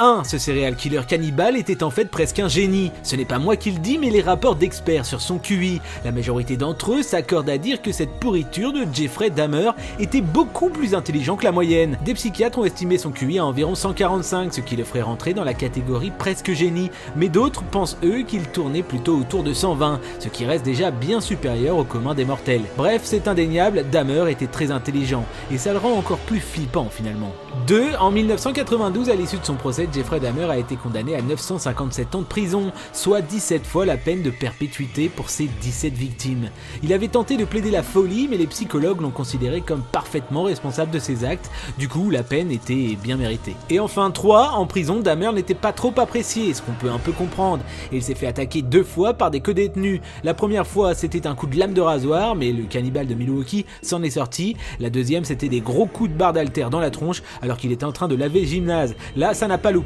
1. Ce serial killer cannibale était en fait presque un génie. Ce n'est pas moi qui le dis, mais les rapports d'experts sur son QI. La majorité d'entre eux s'accordent à dire que cette pourriture de Jeffrey Dahmer était beaucoup plus intelligent que la moyenne. Des psychiatres ont estimé son QI à environ 145, ce qui le ferait rentrer dans la catégorie presque génie. Mais d'autres pensent eux qu'il tournait plutôt autour de 120, ce qui reste déjà bien supérieur au commun des mortels. Bref, c'est indéniable, Dahmer était très intelligent, et ça le rend encore plus flippant finalement. 2. En 1992, à l'issue de son procès, Jeffrey Dahmer a été condamné à 957 ans de prison, soit 17 fois la peine de perpétuité pour ses 17 victimes. Il avait tenté de plaider la folie, mais les psychologues l'ont considéré comme parfaitement responsable de ses actes, du coup la peine était bien méritée. Et enfin 3, en prison, Dahmer n'était pas trop apprécié, ce qu'on peut un peu comprendre, et il s'est fait attaquer 2 fois par des co-détenus. La première fois c'était un coup de lame de rasoir, mais le cannibale de Milwaukee s'en est sorti. La deuxième c'était des gros coups de barre d'haltère dans la tronche alors qu'il était en train de laver le gymnase. Là ça n'a pas loupé.